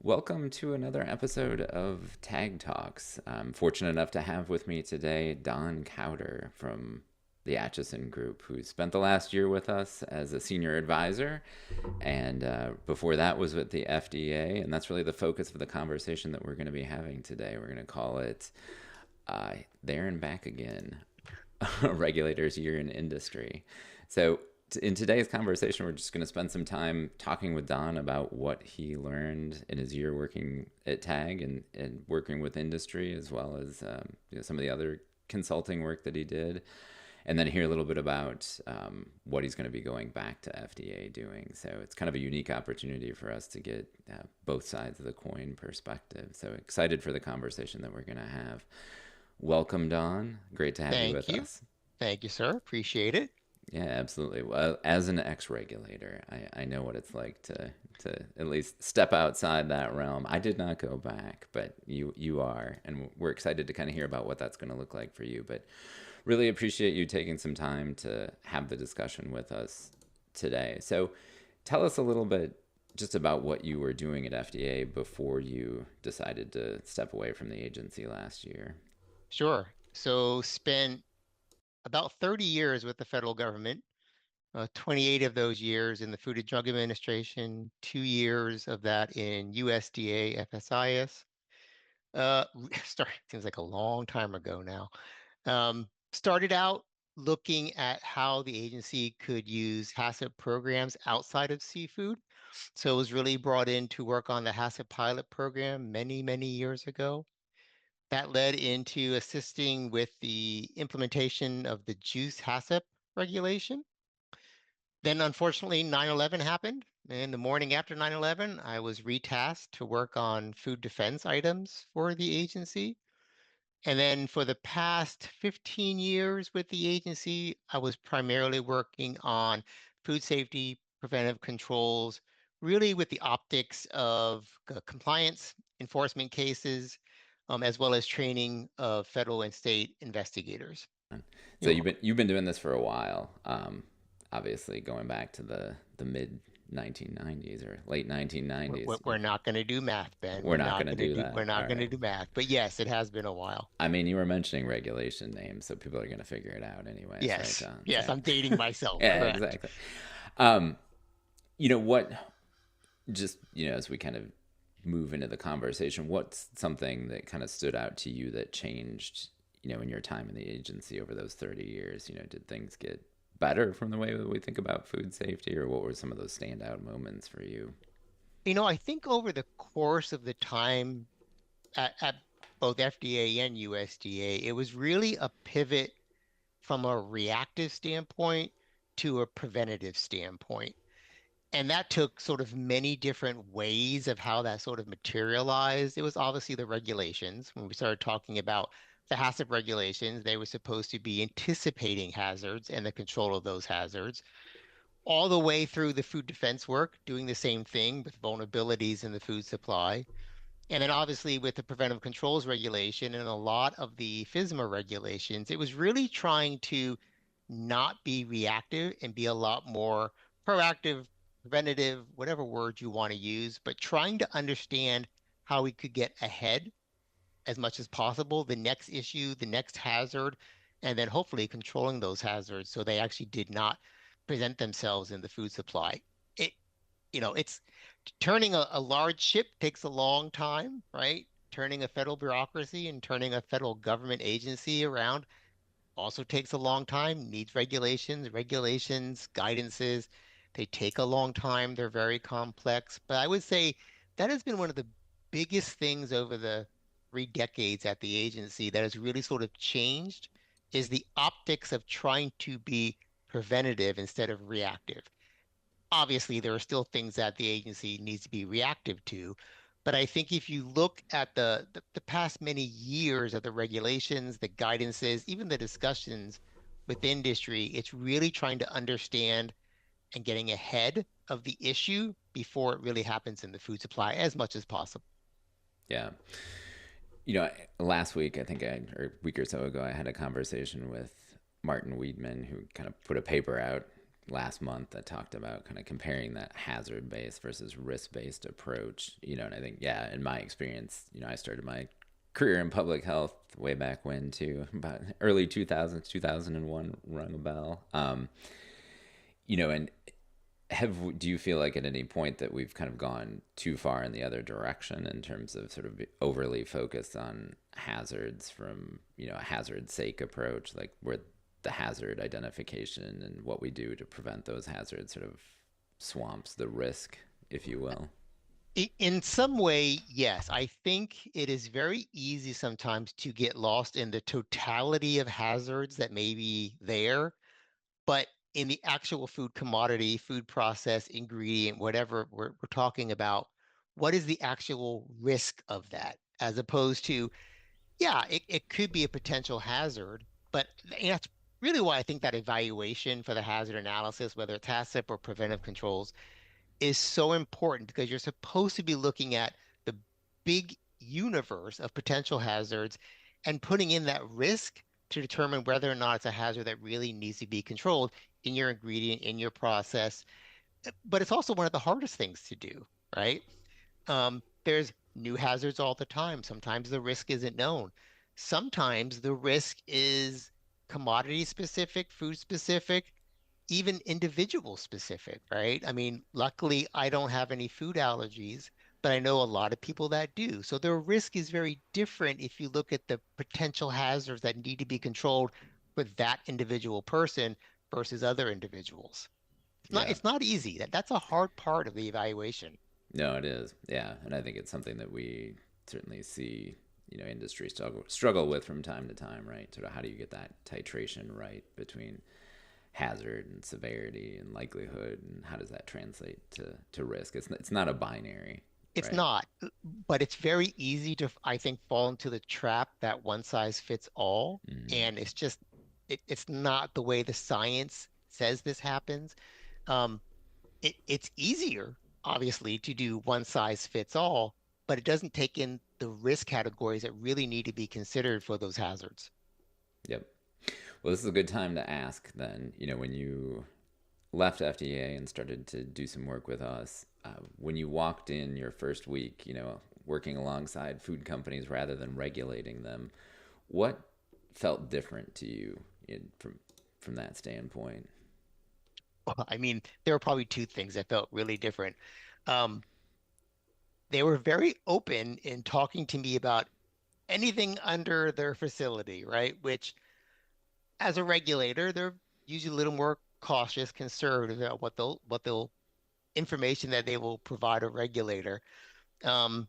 Welcome to another episode of Tag Talks. I'm fortunate enough to have with me today Don Kautter from the Acheson Group, who spent the last year with us as a senior advisor, and before that was with the FDA, and that's really the focus of the conversation that we're going to be having today. We're going to call it There and Back Again, Regulators Year in Industry. So in today's conversation, we're just going to spend some time talking with Don about what he learned in his year working at TAG and working with industry, as well as some of the other consulting work that he did, and then hear a little bit about what he's going to be going back to FDA doing. So it's kind of a unique opportunity for us to get both sides of the coin perspective. So excited for the conversation that we're going to have. Welcome, Don. Great to have you Thank with you. us. Thank you, sir. Appreciate it. Yeah, absolutely. Well, as an ex-regulator, I know what it's like to at least step outside that realm. I did not go back, but you are, and we're excited to kind of hear about what that's going to look like for you. But really appreciate you taking some time to have the discussion with us today. So, tell us a little bit just about what you were doing at FDA before you decided to step away from the agency last year. Sure. So spent about 30 years with the federal government, 28 of those years in the Food and Drug Administration, 2 years of that in USDA FSIS. Seems like a long time ago now. Started out looking at how the agency could use HACCP programs outside of seafood. So it was really brought in to work on the HACCP pilot program many, many years ago. That led into assisting with the implementation of the juice HACCP regulation. Then, unfortunately, 9/11 happened. And the morning after 9/11, I was retasked to work on food defense items for the agency. And then for the past 15 years with the agency, I was primarily working on food safety, preventive controls, really with the optics of compliance, enforcement cases, as well as training of federal and state investigators. So You're you've been doing this for a while. Obviously, going back to the mid 1990s or late We're 1990s. we're not going to do math, Ben. We're not going to do We're that. not All going right. to do math. But yes, it has been a while. I mean, you were mentioning regulation names, so people are going to figure it out anyways, right, Yes, Don? yes, So, I'm dating myself. yeah, Correct. exactly. Um, you know what? Just as we kind of move into the conversation, what's something that kind of stood out to you that changed, in your time in the agency over those 30 years? Did things get better from the way that we think about food safety, or what were some of those standout moments for you? I think over the course of the time at both FDA and USDA, it was really a pivot from a reactive standpoint to a preventative standpoint. And that took sort of many different ways of how that sort of materialized. It was obviously the regulations. When we started talking about the HACCP regulations, they were supposed to be anticipating hazards and the control of those hazards, all the way through the food defense work, doing the same thing with vulnerabilities in the food supply. And then obviously with the preventive controls regulation and a lot of the FSMA regulations, it was really trying to not be reactive and be a lot more proactive, preventative, whatever word you want to use, but trying to understand how we could get ahead as much as possible, the next issue, the next hazard, and then hopefully controlling those hazards so they actually did not present themselves in the food supply. It, it's turning a large ship takes a long time, right? Turning a federal bureaucracy and turning a federal government agency around also takes a long time, needs regulations, guidances. They take a long time. They're very complex. But I would say that has been one of the biggest things over the 3 decades at the agency that has really sort of changed is the optics of trying to be preventative instead of reactive. Obviously, there are still things that the agency needs to be reactive to. But I think if you look at the past many years of the regulations, the guidances, even the discussions with industry, it's really trying to understand and getting ahead of the issue before it really happens in the food supply as much as possible. Yeah. Last week, I think or a week or so ago, I had a conversation with Martin Weedman, who kind of put a paper out last month that talked about kind of comparing that hazard based versus risk based approach. And I think, yeah, in my experience, I started my career in public health way back when too, about early 2000s, 2001 rung a bell. And do you feel like at any point that we've kind of gone too far in the other direction in terms of sort of overly focused on hazards from a hazard sake approach, like where the hazard identification and what we do to prevent those hazards sort of swamps the risk, if you will? In some way, yes. I think it is very easy sometimes to get lost in the totality of hazards that may be there, but in the actual food commodity, food process, ingredient, whatever we're talking about, what is the actual risk of that? As opposed to, yeah, it could be a potential hazard, but that's really why I think that evaluation for the hazard analysis, whether it's HACCP or preventive controls, is so important because you're supposed to be looking at the big universe of potential hazards and putting in that risk to determine whether or not it's a hazard that really needs to be controlled in your ingredient, in your process. But it's also one of the hardest things to do, right? There's new hazards all the time. Sometimes the risk isn't known. Sometimes the risk is commodity specific, food specific, even individual specific, right? I mean, luckily, I don't have any food allergies, but I know a lot of people that do. So the risk is very different if you look at the potential hazards that need to be controlled for that individual person versus other individuals. Yeah. It's not easy. That's a hard part of the evaluation. No, it is. Yeah, and I think it's something that we certainly see, industry struggle with from time to time, right? Sort of how do you get that titration right between hazard and severity and likelihood, and how does that translate to risk? It's not a binary, It's right? not, but it's very easy to, I think, fall into the trap that one size fits all. Mm-hmm. And it's just, it's not the way the science says this happens. Um, it's easier, obviously, to do one size fits all, but it doesn't take in the risk categories that really need to be considered for those hazards. Yep. Well, this is a good time to ask then. When you left FDA and started to do some work with us, when you walked in your first week, working alongside food companies rather than regulating them, what felt different to you from that standpoint? Well, I mean, there were probably two things that felt really different. Um, they were very open in talking to me about anything under their facility, right? Which, as a regulator, they're usually a little more cautious, conservative about what they'll information that they will provide a regulator. Um,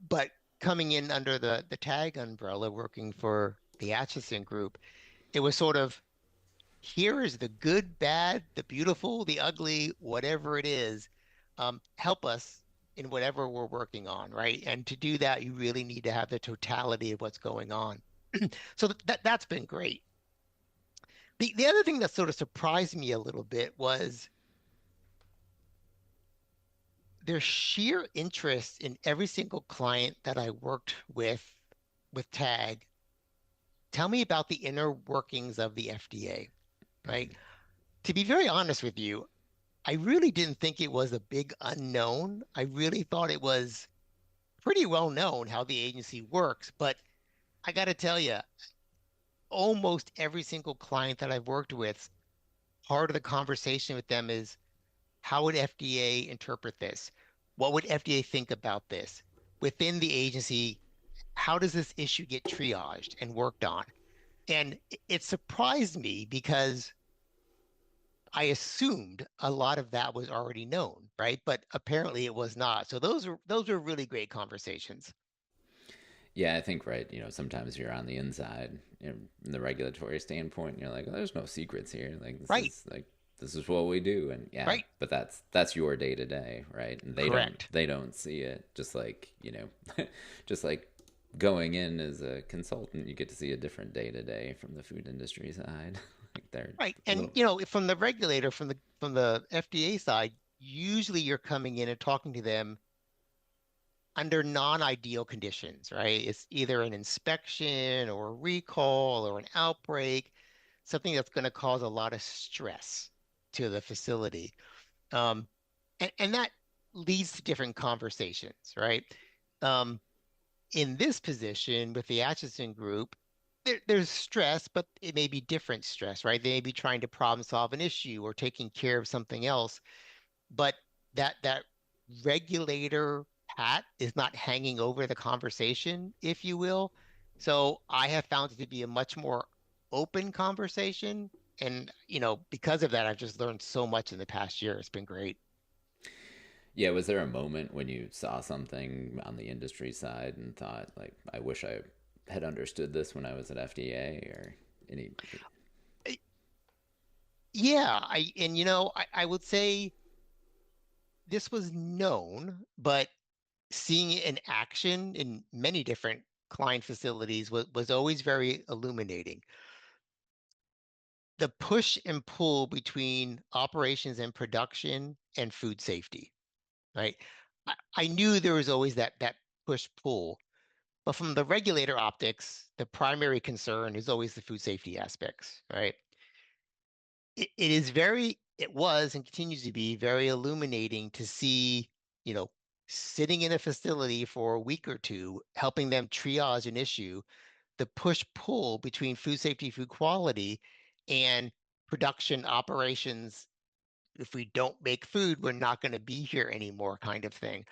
but coming in under the tag umbrella, working for the Acheson Group, it was sort of here is the good, bad, the beautiful, the ugly, whatever it is. Help us in whatever we're working on, right? And to do that, you really need to have the totality of what's going on. So that's been great. The other thing that sort of surprised me a little bit was their sheer interest in every single client that I worked with Tag. Tell me about the inner workings of the FDA, right? To be very honest with you, I really didn't think it was a big unknown. I really thought it was pretty well known how the agency works. But I got to tell you, almost every single client that I've worked with, part of the conversation with them is how would FDA interpret this? What would FDA think about this? Within the agency, how does this issue get triaged and worked on? And it surprised me because I assumed a lot of that was already known, right? But apparently it was not. So those are really great conversations. Yeah, I think right. Sometimes you're on the inside, from the regulatory standpoint, and you're like, oh, "There's no secrets here. Like Right, this is what we do." And yeah, right, but that's your day to day, right? And correct. they don't see it. Just like just like going in as a consultant, you get to see a different day to day from the food industry side. Like they're Right. a And little. from the regulator, from the FDA side, usually you're coming in and talking to them under non-ideal conditions, right? It's either an inspection or a recall or an outbreak, something that's going to cause a lot of stress. to the facility. Um, and that leads to different conversations, right? Um, in this position with the Acheson Group, there's stress, but it may be different stress, right? They may be trying to problem solve an issue or taking care of something else, but that regulator hat is not hanging over the conversation, if you will. So I have found it to be a much more open conversation. And, because of that, I've just learned so much in the past year. It's been great. Yeah, was there a moment when you saw something on the industry side and thought, like, I wish I had understood this when I was at FDA or any? Yeah, I would say this was known, but seeing it in action in many different client facilities was always very illuminating. The push and pull between operations and production and food safety, right? I knew there was always that push pull, but from the regulator optics, the primary concern is always the food safety aspects, right? It was and continues to be very illuminating to see, you know, sitting in a facility for a week or two, helping them triage an issue, the push pull between food safety, food quality, and production operations. If we don't make food, we're not going to be here anymore, kind of thing.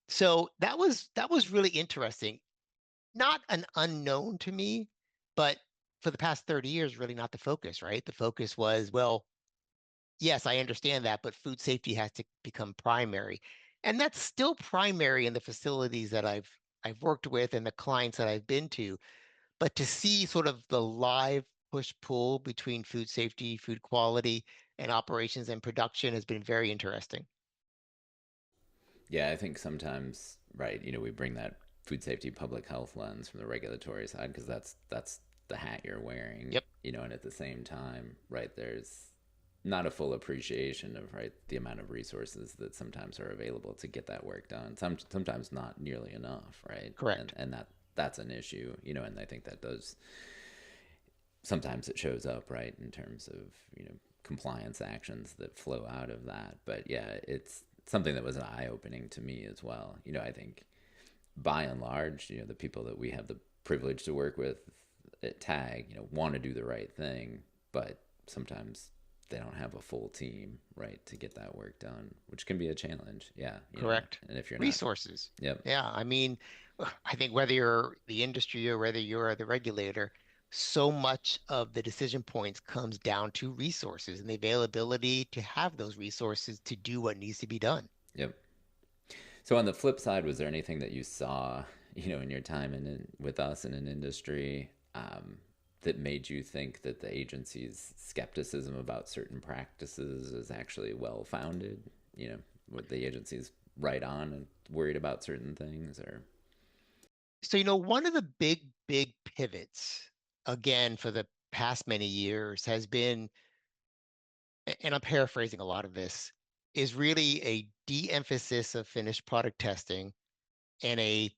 So that was really interesting. Not an unknown to me, but for the past 30 years, really not the focus, right? The focus was, well, yes, I understand that, but food safety has to become primary. And that's still primary in the facilities that I've worked with and the clients that I've been to. But to see sort of the live push-pull between food safety, food quality, and operations and production has been very interesting. Yeah, I think sometimes, right, we bring that food safety public health lens from the regulatory side because that's the hat you're wearing, Yep, and at the same time, right, there's not a full appreciation of, right, the amount of resources that sometimes are available to get that work done. Sometimes not nearly enough, right? And correct. and that's an issue, and I think that does sometimes it shows up, right, in terms of, compliance actions that flow out of that. But yeah, it's something that was an eye opening to me as well. I think by and large, the people that we have the privilege to work with at TAG, want to do the right thing, but sometimes they don't have a full team, right, to get that work done, which can be a challenge. Yeah, Correct. and if you're not, Resources. yep, Yeah, I mean, I think whether you're the industry or whether you're the regulator, so much of the decision points comes down to resources and the availability to have those resources to do what needs to be done. yep. So on the flip side, was there anything that you saw, in your time with us in an industry, that made you think that the agency's skepticism about certain practices is actually well founded? What the agency's right on and worried about certain things, or So, one of the big pivots, again, for the past many years has been, and I'm paraphrasing a lot of this, is really a de-emphasis of finished product testing and a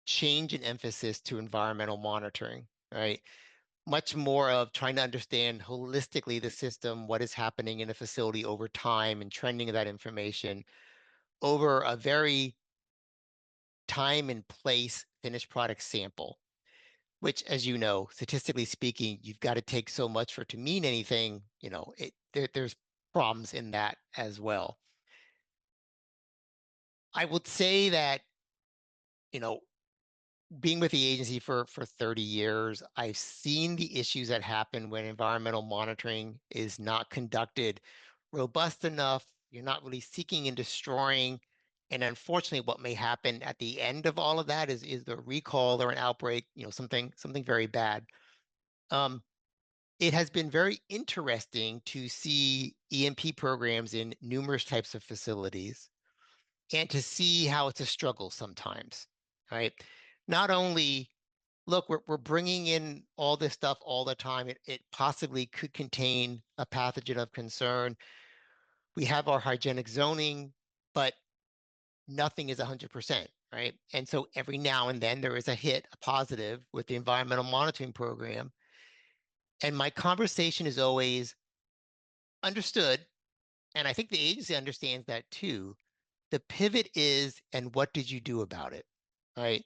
change in emphasis to environmental monitoring, right? Much more of trying to understand holistically the system, what is happening in a facility over time and trending of that information over a very time and place finished product sample, which, as you know, statistically speaking, you've got to take so much for it to mean anything, there's problems in that as well. I would say that, you know, being with the agency for 30 years, I've seen the issues that happen when environmental monitoring is not conducted robust enough. You're not really seeking and destroying. And unfortunately, what may happen at the end of all of that is the recall or an outbreak, something very bad. Um, it has been very interesting to see EMP programs in numerous types of facilities and to see how it's a struggle sometimes, right? Not only look, we're bringing in all this stuff all the time. It possibly could contain a pathogen of concern. We have our hygienic zoning, but nothing is 100%, right? And so every now and then there is a hit, a positive with the environmental monitoring program. And my conversation is always understood. And I think the agency understands that too. The pivot is, and what did you do about it? Right?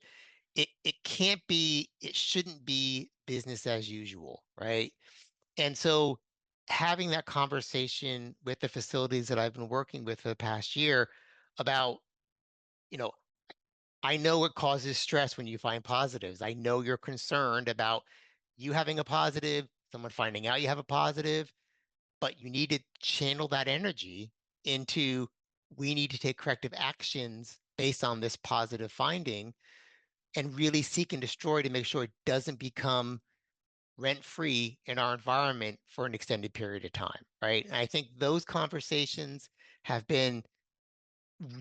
It can't be, it shouldn't be business as usual, right? And so having that conversation with the facilities that I've been working with for the past year about, you know, I know it causes stress when you find positives. I know you're concerned about you having a positive, someone finding out you have a positive, but you need to channel that energy into we need to take corrective actions based on this positive finding and really seek and destroy to make sure it doesn't become rent free in our environment for an extended period of time, right? And I think those conversations have been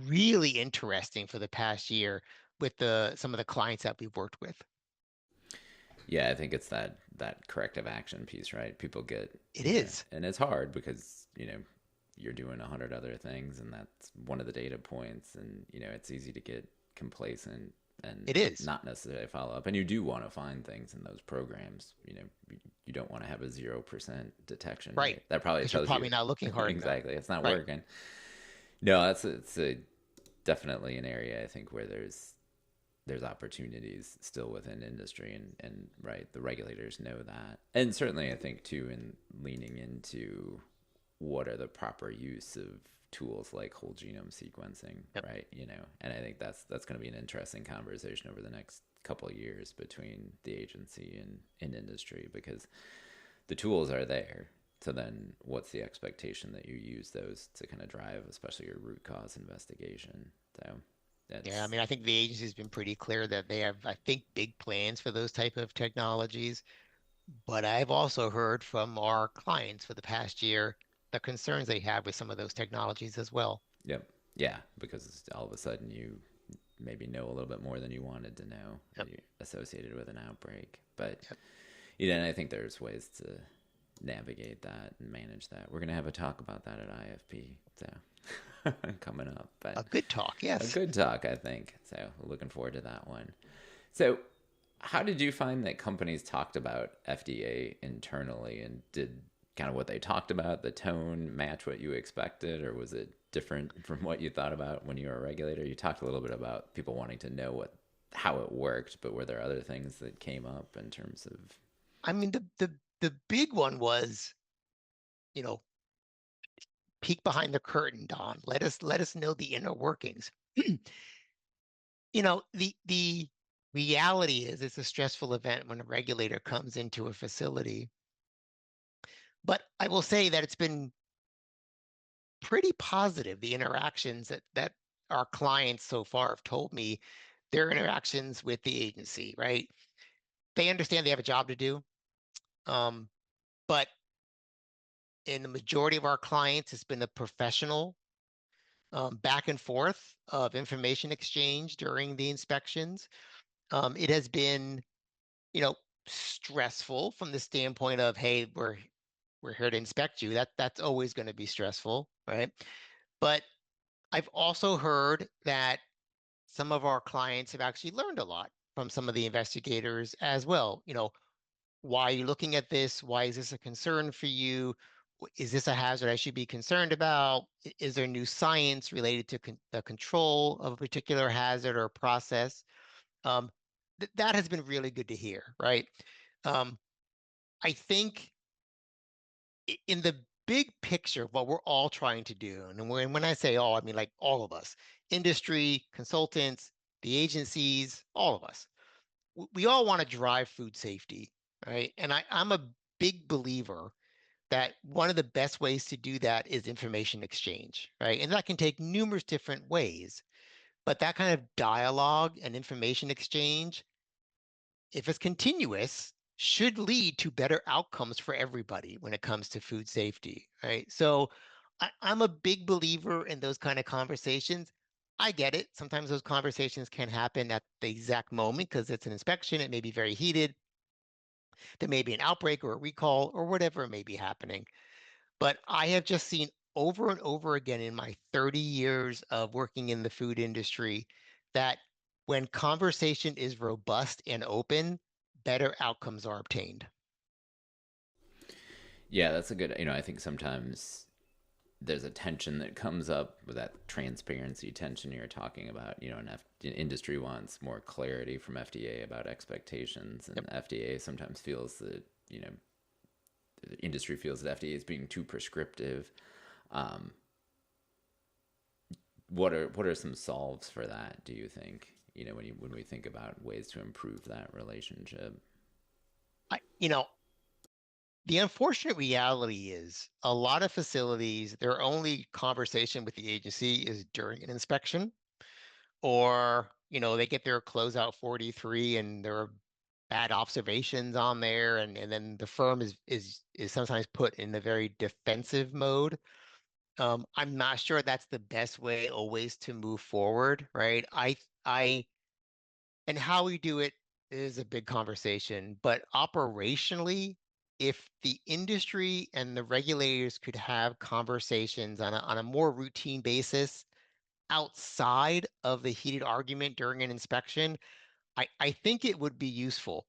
really interesting for the past year with the some of the clients that we've worked with. Yeah, I think it's that corrective action piece, right? People get, It is. and it's hard because, you're doing 100 other things and that's one of the data points, and it's easy to get complacent and It is. not necessarily follow up. And you do want to find things in those programs. You don't want to have a 0% detection Right. rate. That probably Because you're tells you probably not looking hard enough. exactly it's not Right. working. No, it's a definitely an area I think where there's opportunities still within industry, and right, the regulators know that. And certainly I think too, in leaning into what are the proper use of tools like whole genome sequencing, Yep. right? And I think that's going to be an interesting conversation over the next couple of years between the agency and industry, because the tools are there. So then what's the expectation that you use those to kind of drive, especially your root cause investigation? So Yeah, I that's mean, I think the agency's been pretty clear that they have, I think, big plans for those type of technologies. But I've also heard from our clients for the past year the concerns they have with some of those technologies as well. Yep. Yeah, because all of a sudden you maybe know a little bit more than you wanted to know Yep. associated associated with an outbreak. But Yep. and I think there's ways to navigate that and manage that. We're gonna have a talk about that at IFP, so coming up. But A good talk, a yes. good talk, I think. So looking forward to that one. So how did you find that companies talked about FDA internally, and did kind of what they talked about, the tone match what you expected, or was it different from what you thought about when you were a regulator? You talked a little bit about people wanting to know how it worked, but were there other things that came up in terms of? I mean, the big one was, you know, peek behind the curtain, Don. Let us know the inner workings. The reality is it's a stressful event when a regulator comes into a facility. But I will say that it's been pretty positive, the interactions that our clients so far have told me, their interactions with the agency, right? They understand they have a job to do. But in the majority of our clients, it's been a professional back and forth of information exchange during the inspections. It has been, you know, stressful from the standpoint of, hey, we're here to inspect you. That's always going to be stressful, right? But I've also heard that some of our clients have actually learned a lot from some of the investigators as well. Why are you looking at this? Why is this a concern for you? Is this a hazard I should be concerned about? Is there new science related to the control of a particular hazard or process? Um, that has been really good to hear, right? Um, I think in the big picture, what we're all trying to do, and when I say all, I mean like all of us, industry, consultants, the agencies, all of us, we all want to drive food safety, right? And I'm a big believer that one of the best ways to do that is information exchange, right? And that can take numerous different ways, but that kind of dialogue and information exchange, if it's continuous, should lead to better outcomes for everybody when it comes to food safety, right? So I'm a big believer in those kind of conversations. I get it. Sometimes those conversations can happen at the exact moment because it's an inspection. It may be very heated. There may be an outbreak or a recall or whatever may be happening. But I have just seen over and over again in my 30 years of working in the food industry that when conversation is robust and open, better outcomes are obtained. Yeah, that's a good. I think sometimes there's a tension that comes up with that transparency tension you're talking about. Industry wants more clarity from FDA about expectations, Yep. and FDA sometimes feels that the industry feels that FDA is being too prescriptive. Um, what are some solves for that? Do you think? When we think about ways to improve that relationship. I, you know, the unfortunate reality is a lot of facilities, their only conversation with the agency is during an inspection, or, they get their closeout 43 and there are bad observations on there, and then the firm is sometimes put in a very defensive mode. I'm not sure that's the best way always to move forward, right? I and how we do it is a big conversation, but operationally, if the industry and the regulators could have conversations on a more routine basis outside of the heated argument during an inspection, I think it would be useful.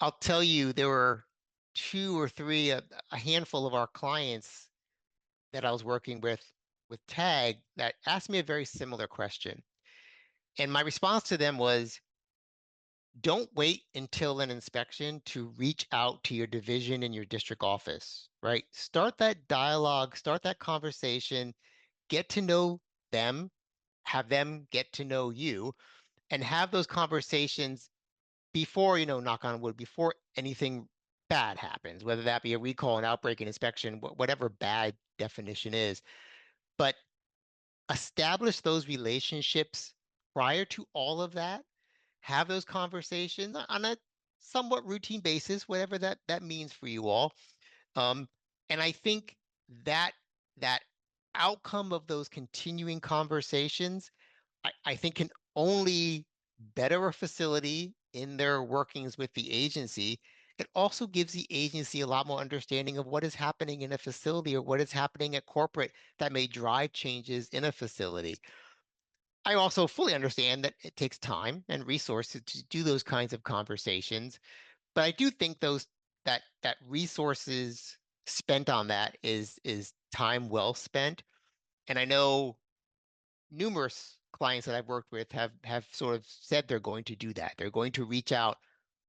I'll tell you, there were two or three, a handful of our clients that I was working with Tag that asked me a very similar question. And my response to them was, don't wait until an inspection to reach out to your division in your district office, right? Start that dialogue, start that conversation, get to know them, have them get to know you, and have those conversations before, knock on wood, before anything bad happens, whether that be a recall, an outbreak, an inspection, whatever bad definition is. But establish those relationships prior to all of that, have those conversations on a somewhat routine basis, whatever that means for you all. Um, and I think that that outcome of those continuing conversations, I think can only better a facility in their workings with the agency. It also gives the agency a lot more understanding of what is happening in a facility or what is happening at corporate that may drive changes in a facility. I also fully understand that it takes time and resources to do those kinds of conversations, but I do think that resources spent on that is time well spent. And I know numerous clients that I've worked with have sort of said they're going to do that. They're going to reach out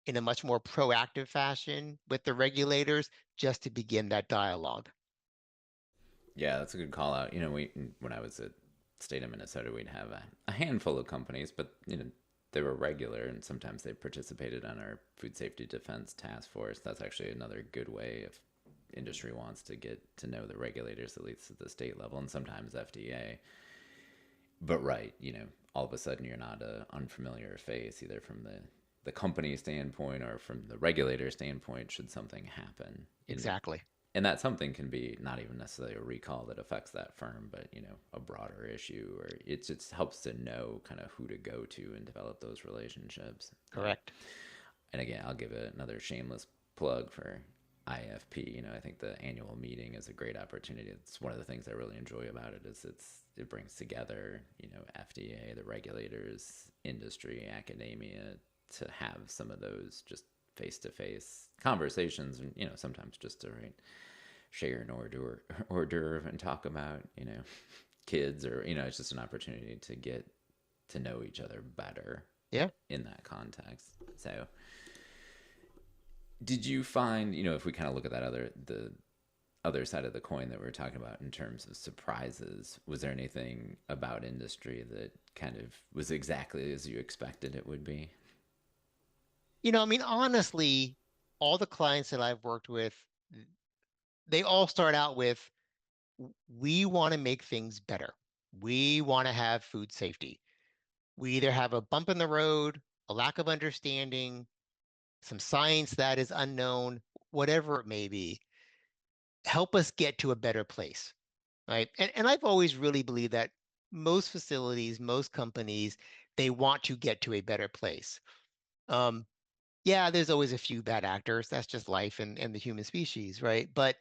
in a much more proactive fashion with the regulators just to begin that dialogue. Yeah, that's a good call out. When I was at state of Minnesota, we'd have a handful of companies, but they were regular, and sometimes they participated on our food safety defense task force. That's actually another good way if industry wants to get to know the regulators, at least at the state level, and sometimes FDA. But right, all of a sudden you're not an unfamiliar face, either from the company standpoint or from the regulator standpoint, should something happen. Exactly. And that something can be not even necessarily a recall that affects that firm, but a broader issue, or it just helps to know kind of who to go to and develop those relationships. Correct. And again, I'll give it another shameless plug for IFP. I think the annual meeting is a great opportunity. It's one of the things I really enjoy about it is it brings together FDA, the regulators, industry, academia, to have some of those just face to face conversations, and sometimes just to share an hors d'oeuvre and talk about kids, or it's just an opportunity to get to know each other better Yeah. in that context. So did you find, if we kind of look at the other side of the coin that we were talking about in terms of surprises, was there anything about industry that kind of was exactly as you expected it would be? I mean, honestly, all the clients that I've worked with, they all start out with, we want to make things better. We want to have food safety. We either have a bump in the road, a lack of understanding, some science that is unknown, whatever it may be. Help us get to a better place, right? And I've always really believed that most facilities, most companies, they want to get to a better place. Um, yeah, there's always a few bad actors. That's just life and the human species, right? But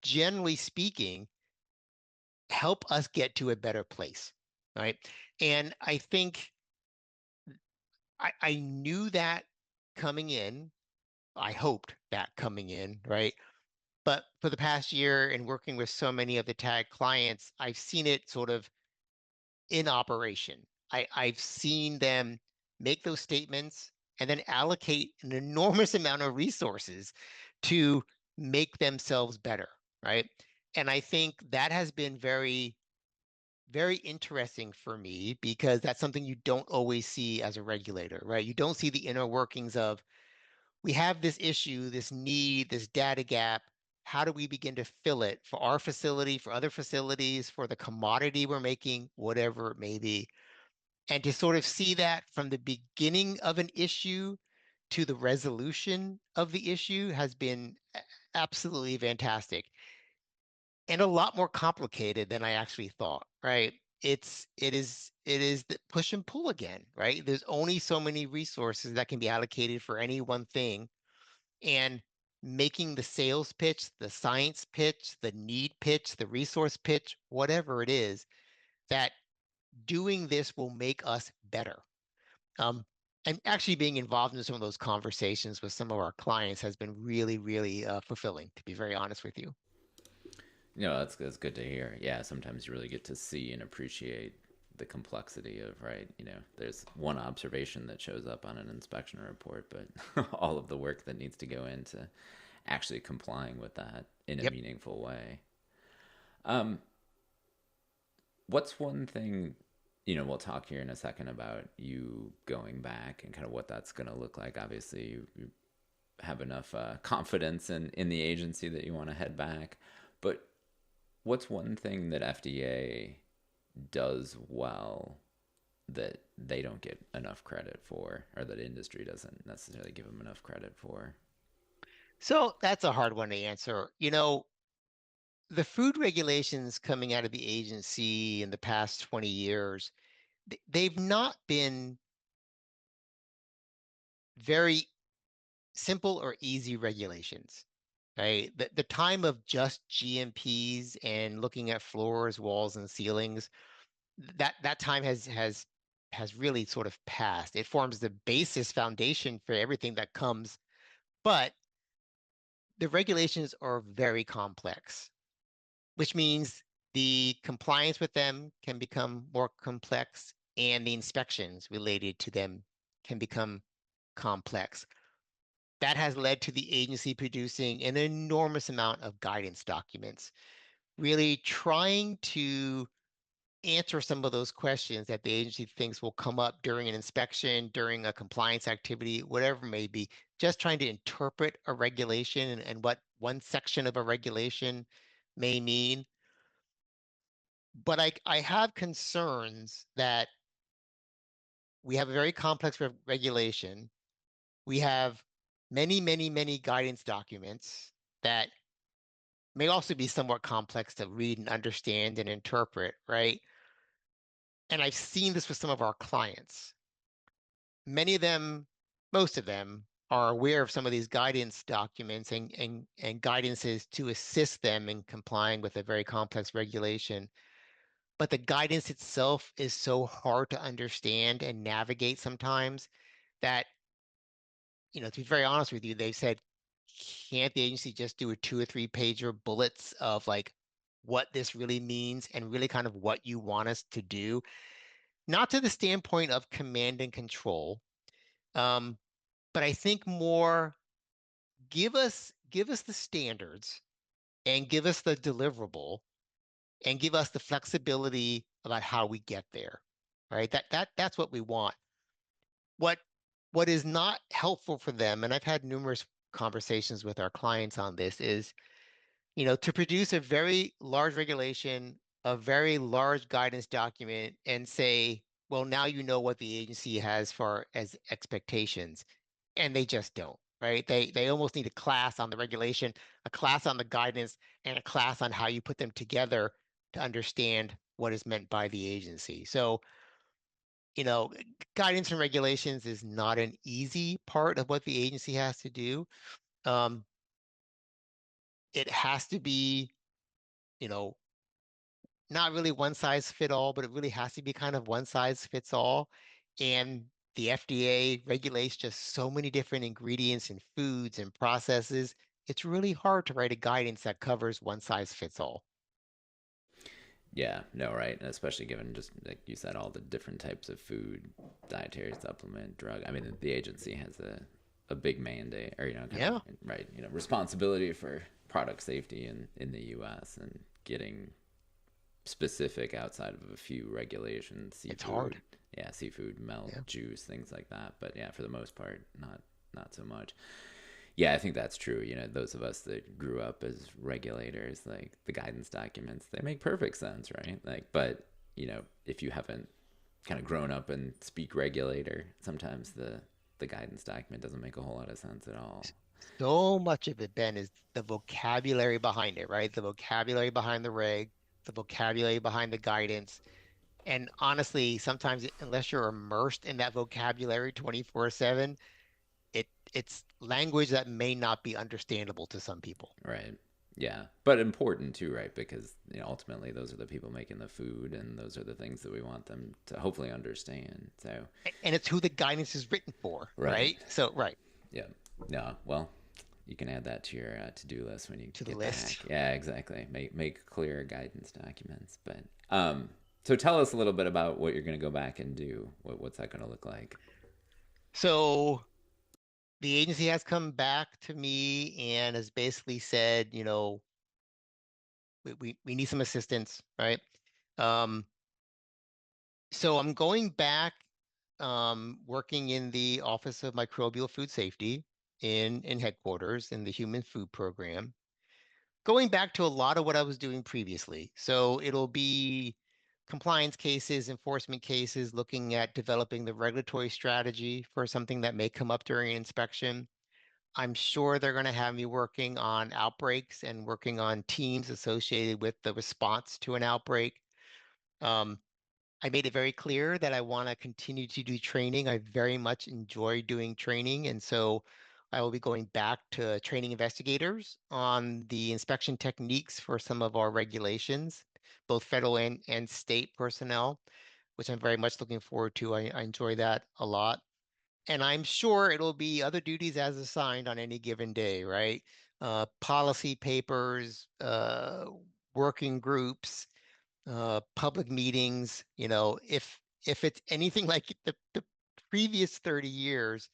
generally speaking, help us get to a better place, right? And I think I knew that coming in. I hoped that coming in, right? But for the past year and working with so many of the tag clients, I've seen it sort of in operation. I've seen them make those statements and then allocate an enormous amount of resources to make themselves better, right? And I think that has been very, very interesting for me because that's something you don't always see as a regulator, right? You don't see the inner workings of we have this issue, this need, this data gap. How do we begin to fill it for our facility, for other facilities, for the commodity we're making, whatever it may be? And to sort of see that from the beginning of an issue to the resolution of the issue has been absolutely fantastic and a lot more complicated than I actually thought, right? It is the push and pull again, right? There's only so many resources that can be allocated for any one thing, and making the sales pitch, the science pitch, the need pitch, the resource pitch, whatever it is, that doing this will make us better. Um, and actually being involved in some of those conversations with some of our clients has been really, really fulfilling, to be very honest with you. That's good to hear. Yeah, sometimes you really get to see and appreciate the complexity of, right, there's one observation that shows up on an inspection report, but all of the work that needs to go into actually complying with that in a Yep. meaningful way. Um, what's one thing, we'll talk here in a second about you going back and kind of what that's going to look like. Obviously, you have enough confidence in the agency that you want to head back. But what's one thing that FDA does well that they don't get enough credit for, or that industry doesn't necessarily give them enough credit for? So that's a hard one to answer. The food regulations coming out of the agency in the past 20 years, they've not been very simple or easy regulations, right? The time of just GMPs and looking at floors, walls, and ceilings, that time has really sort of passed. It forms the basis foundation for everything that comes, but the regulations are very complex, which means the compliance with them can become more complex and the inspections related to them can become complex. That has led to the agency producing an enormous amount of guidance documents, really trying to answer some of those questions that the agency thinks will come up during an inspection, during a compliance activity, whatever it may be, just trying to interpret a regulation and what one section of a regulation may mean. But I have concerns that we have a very complex regulation. We have many, many, many guidance documents that may also be somewhat complex to read and understand and interpret, right? And I've seen this with some of our clients. Many of them, most of them, are aware of some of these guidance documents and guidances to assist them in complying with a very complex regulation. But the guidance itself is so hard to understand and navigate sometimes that, to be very honest with you, they said, can't the agency just do a 2 or 3 pager bullets of like what this really means and really kind of what you want us to do? Not to the standpoint of command and control, um, but I think more give us the standards and give us the deliverable and give us the flexibility about how we get there. Right? That's what we want. What what is not helpful for them, and I've had numerous conversations with our clients on this, is to produce a very large regulation, a very large guidance document, and say, well, now you know what the agency has for as expectations, and they just don't, right? They almost need a class on the regulation, a class on the guidance, and a class on how you put them together to understand what is meant by the agency. So, you know, guidance and regulations is not an easy part of what the agency has to do. Um, it has to be, you know, not really one size fit all, but it really has to be kind of one size fits all. And the FDA regulates just so many different ingredients and foods and processes. it's really hard to write a guidance that covers one size fits all. Yeah, no, right. And especially given just like you said, all the different types of food, dietary supplement, drug. I mean, the agency has a big mandate, or kind of Yeah, right, responsibility for product safety in the U.S. and getting specific outside of a few regulations, it's seafood, hard. yeah, seafood, milk, Yeah, juice, things like that. But yeah, for the most part, not so much. Yeah, I think that's true. Those of us that grew up as regulators, like the guidance documents, they make perfect sense, right? Like, but if you haven't kind of grown up and speak regulator, sometimes the guidance document doesn't make a whole lot of sense at all. so much of it, Ben, is the vocabulary behind it, right? The vocabulary behind the reg, the vocabulary behind the guidance. And honestly, sometimes unless you're immersed in that vocabulary 24/7, it's language that may not be understandable to some people. Right. Yeah, but important too, right? Because ultimately those are the people making the food, and those are the things that we want them to hopefully understand. So, And it's who the guidance is written for, right. right? So, right, Yeah. No. Well, you can add that to your to-do list when you to the get list. back. Yeah, exactly. Make clear guidance documents. But so tell us a little bit about what you're going to go back and do. What's that going to look like? So the agency has come back to me and has basically said, we need some assistance, right? Um, so I'm going back, working in the Office of Microbial Food Safety in headquarters in the Human Food Program, going back to a lot of what I was doing previously. So it'll be compliance cases, enforcement cases, looking at developing the regulatory strategy for something that may come up during an inspection. I'm sure they're going to have me working on outbreaks and working on teams associated with the response to an outbreak. Um, I made it very clear that I want to continue to do training. I very much enjoy doing training. And so I will be going back to training investigators on the inspection techniques for some of our regulations, both federal and state personnel, which I'm very much looking forward to. I enjoy that a lot. And I'm sure it'll be other duties as assigned on any given day, right? Policy papers, working groups, public meetings, if it's anything like the previous 30 years,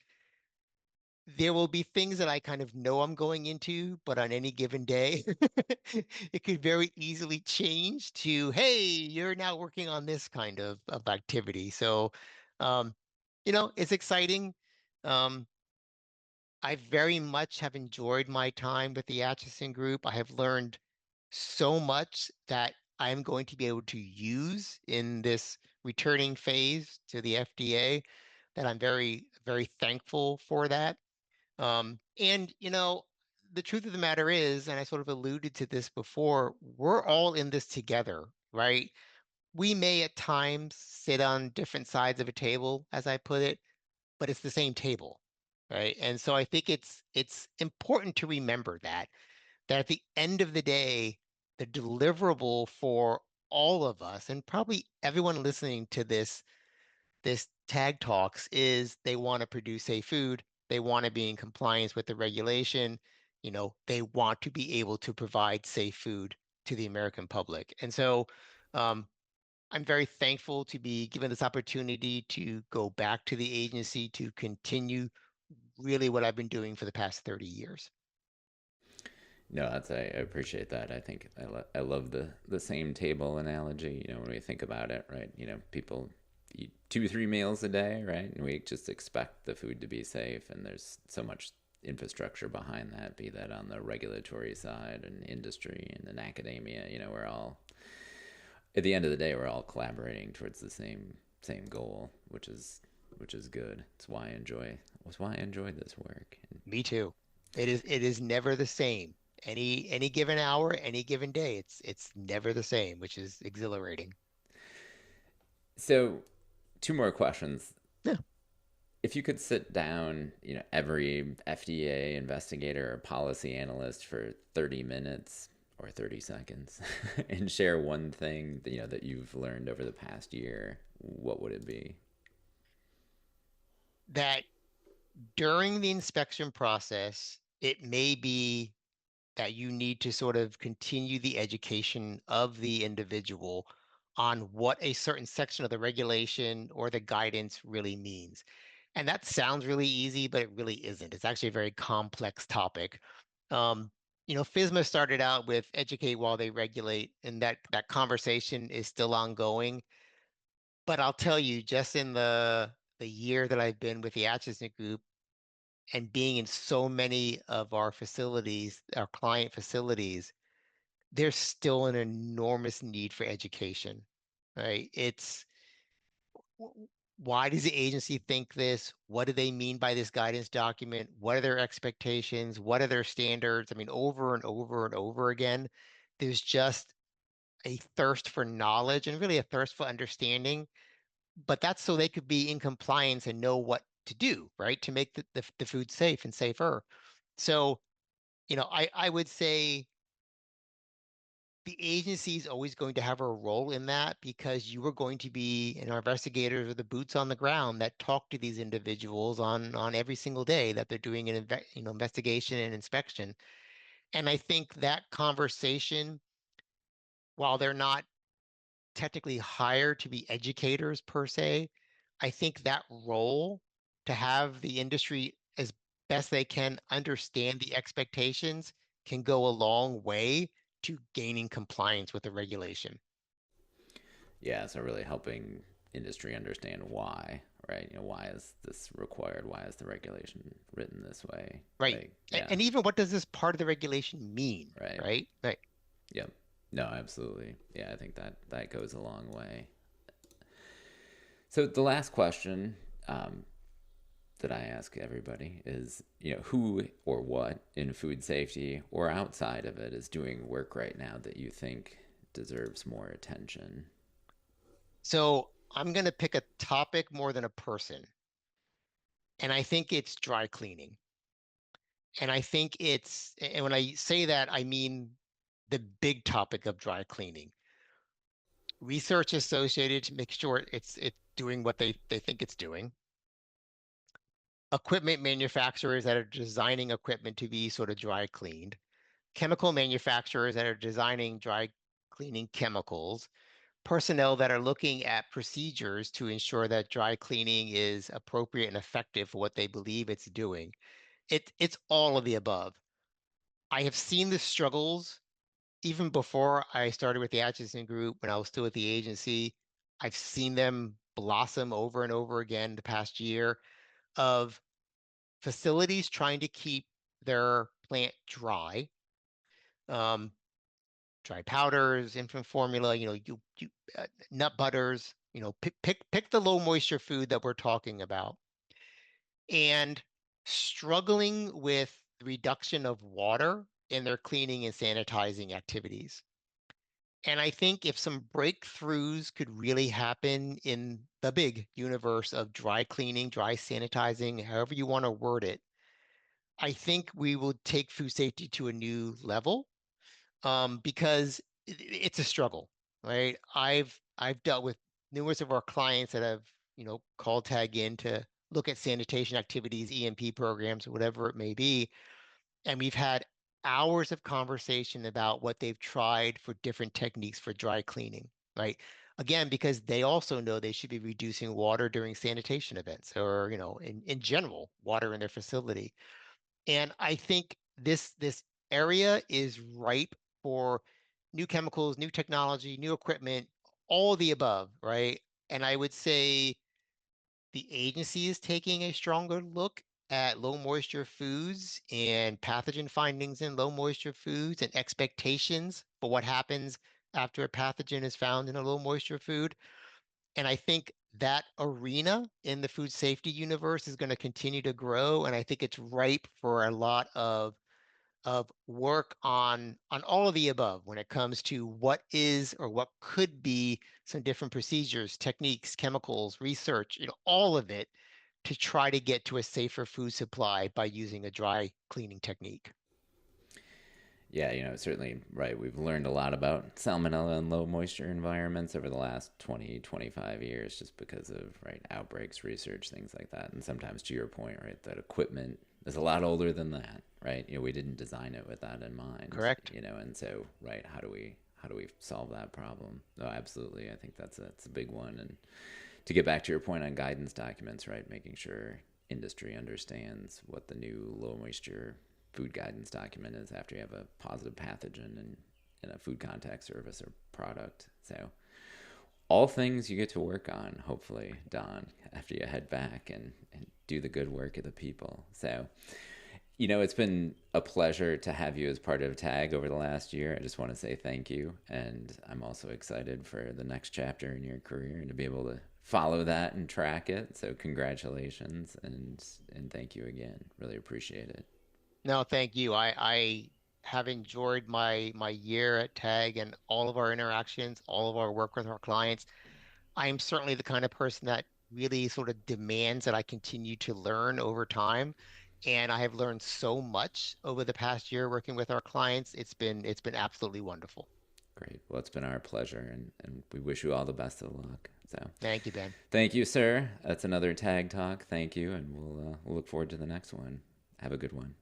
there will be things that I kind of know I'm going into, but on any given day, it could very easily change to, hey, you're now working on this kind of activity. So, um, it's exciting. Um, I very much have enjoyed my time with the Acheson Group. I have learned so much that I'm going to be able to use in this returning phase to the FDA that I'm very, very thankful for that. And the truth of the matter is, and I sort of alluded to this before, we're all in this together, right? We may at times sit on different sides of a table, as I put it, but it's the same table, right? And so I think it's important to remember that at the end of the day, the deliverable for all of us and probably everyone listening to this tag talks is they want to produce safe food. They want to be in compliance with the regulation. They want to be able to provide safe food to the American public. And so um, I'm very thankful to be given this opportunity to go back to the agency to continue really what I've been doing for the past 30 years. No, I appreciate that. I think I love the same table analogy. When we think about it, right? People eat 2 3 meals a day, right? And we just expect the food to be safe, and there's so much infrastructure behind that. Be that on the regulatory side and industry and in academia. We're all at the end of the day, we're all collaborating towards the same goal, which is good. It's why I enjoy this work. Me too. It is never the same. Any given hour, any given day, it's never the same, which is exhilarating. So, two more questions. Yeah. If you could sit down, every FDA investigator or policy analyst for 30 minutes or 30 seconds and share one thing that you've learned over the past year, what would it be? That during the inspection process, it may be that you need to sort of continue the education of the individual on what a certain section of the regulation or the guidance really means. And that sounds really easy, but it really isn't. It's actually a very complex topic. Um, FSMA started out with educate while they regulate, and that conversation is still ongoing. But I'll tell you, just in the year that I've been with the Acheson Group and being in so many of our facilities, our client facilities, there's still an enormous need for education, right? It's why does the agency think this? What do they mean by this guidance document? What are their expectations? What are their standards? I mean, over and over and over again, there's just a thirst for knowledge and really a thirst for understanding. But that's so they could be in compliance and know what to do, right? To make the food safe and safer. So, I would say the agency is always going to have a role in that because you are going to be, our investigators are the boots on the ground that talk to these individuals on every single day that they're doing an investigation and inspection. And I think that conversation, while they're not technically hired to be educators per se, I think that role to have the industry as best they can understand the expectations can go a long way to gaining compliance with the regulation. Yeah, so really helping industry understand why, right? Why is this required? Why is the regulation written this way? Right. Like, yeah, And even what does this part of the regulation mean? right. Right. Right. Yep. No, absolutely. Yeah, I think that goes a long way. So the last question that I ask everybody is, who or what in food safety or outside of it is doing work right now that you think deserves more attention? So I'm going to pick a topic more than a person. And I think it's dry cleaning. And I think and when I say that, I mean the big topic of dry cleaning. Research associated to make sure it's doing what they think it's doing. Equipment manufacturers that are designing equipment to be sort of dry cleaned. Chemical manufacturers that are designing dry cleaning chemicals. Personnel that are looking at procedures to ensure that dry cleaning is appropriate and effective for what they believe it's doing. It's all of the above. I have seen the struggles even before I started with the Acheson Group when I was still at the agency. I've seen them blossom over and over again the past year of facilities trying to keep their plant dry. Um, Dry powders, infant formula, nut butters, pick the low moisture food that we're talking about, and struggling with the reduction of water in their cleaning and sanitizing activities. And I think if some breakthroughs could really happen in the big universe of dry cleaning, dry sanitizing, however you want to word it, I think we will take food safety to a new level because it's a struggle, right? I've dealt with numerous of our clients that have, call tag in to look at sanitation activities, EMP programs, whatever it may be, and we've had hours of conversation about what they've tried for different techniques for dry cleaning, right? Again, because they also know they should be reducing water during sanitation events or, in general, water in their facility. And I think this area is ripe for new chemicals, new technology, new equipment, all of the above, right? And I would say the agency is taking a stronger look at low moisture foods and pathogen findings in low moisture foods and expectations for what happens after a pathogen is found in a low moisture food. And I think that arena in the food safety universe is going to continue to grow. And I think it's ripe for a lot of work on all of the above when it comes to what is or what could be some different procedures, techniques, chemicals, research, all of it to try to get to a safer food supply by using a dry cleaning technique. Yeah, certainly, right. We've learned a lot about salmonella and low moisture environments over the last 20, 25 years just because of, right, outbreaks, research, things like that. And sometimes to your point, right, that equipment is a lot older than that. right? You know, we didn't design it with that in mind, Correct. you know, and so, right, how do we solve that problem? No, absolutely. I think that's a big one. And to get back to your point on guidance documents, right, making sure industry understands what the new low moisture food guidance document is after you have a positive pathogen in a food contact service or product. So all things you get to work on, hopefully, Don, after you head back and do the good work of the people. So, you know, it's been a pleasure to have you as part of TAG over the last year. I just want to say thank you. And I'm also excited for the next chapter in your career and to be able to follow that and track it. So congratulations and thank you again. Really appreciate it. No, thank you. I have enjoyed my year at TAG and all of our interactions, all of our work with our clients. I am certainly the kind of person that really sort of demands that I continue to learn over time. And I have learned so much over the past year working with our clients. It's been absolutely wonderful. Great. Well, it's been our pleasure and we wish you all the best of luck. So Thank you, Ben. thank you, sir. That's another TAG talk. Thank you. And we'll look forward to the next one. Have a good one.